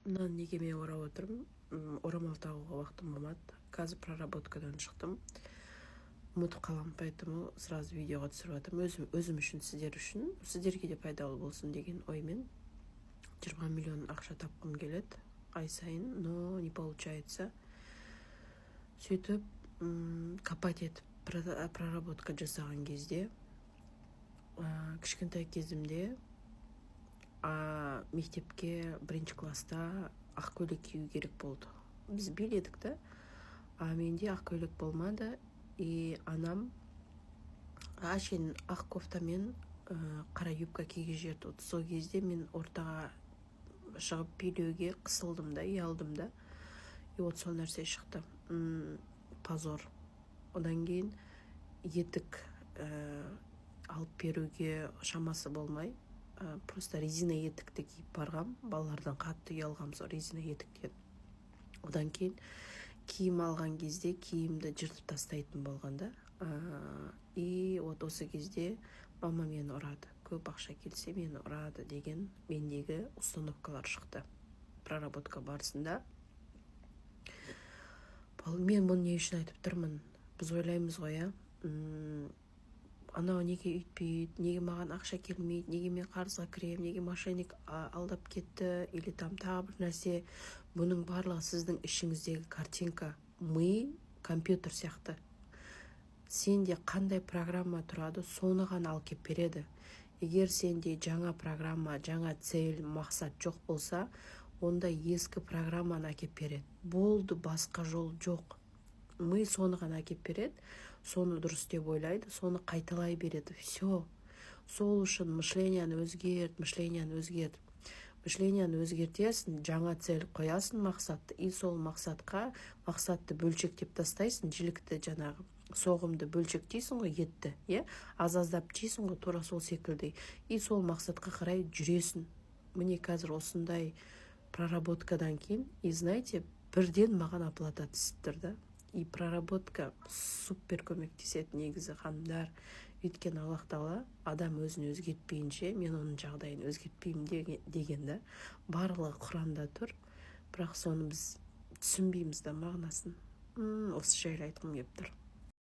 Мынаны неге мен орап отырмын? Орамал тағуға уақытым болмады. Қазір проработкадан шықтым. Ұмытып қаламын, поэтому сразу видеоға түсіріп жатырмын. Өзім үшін, сіздерге де пайдалы болсын деген оймен. 20 миллион ақша тапқым келеді ай сайын, но не получается. Сөйтіп, копать етіп проработка жасаған кезде, кішкентай кезімде мектепке бірінші класста ақ көйлек кию керек болды. Біз биледік та, менде ақ көйлек болмады, и анам сен ақ кофтамен қара юбка киген жерді. Сол кезде мен ортаға шығып билеуге қысылдым да, ұялдым да, и вот сол нәрсе шықты. Позор. Одан кейін етік алып беруге шамасы болмай, просто резина етікті киіп барғам, балалардан қатты ұялғам сол резина етіктен. Одан кейін киім алған кезде киімді жыртып тастайтын болғанда, и вот осы кезде мама мені ұрады. Көп ақша келсе мені ұрады деген мендегі установкалар шықты проработка барысында. Мен мұны не үшін айтып тұрмын? Біз ойлаймыз ғой, анау неге үйтпейді, неге маған ақша келмейді, неге мен қарызға кірем, неге мошенник алдап кетті, или тағы бір нәрсе. Бұның барлығы сіздің ішіңіздегі картинка. Ми компьютер сияқты. Сенде қандай программа тұрады, соны ғана алып кеп береді. Егер сенде жаңа программа, жаңа цель, мақсат жоқ болса, онда ескі программаны әкеп береді. Болды, басқа жол жоқ. Ми соны ғана әкеп береді, соны дұрыс деп ойлайды, соны қайталай береді. Все. Сол үшін мышлениені өзгерт. Мышлениені өзгертесің, жаңа цель қоясың, мақсатты, и сол мақсатты бөлшектеп тастайсың, жілікті жаңағы соғымды бөлшектейсің ғой, етті, аз-аздап жейсің ғой, тура сол секілді, и сол мақсатқа қарай жүресің. Міне қазір осындай проработкадан кейін, и знаете, бірден маған оплата түсіп да. И проработка супер көмектеседі негізі, ханымдар. Өйткені Аллах Тағала адам өзін өзгертпейінше, мен оның жағдайын өзгертпеймін деген да. Барлығы Құранда тұр, бірақ соны біз түсінбейміз да мағынасын. Осы жайлы айтқым келіп тұр.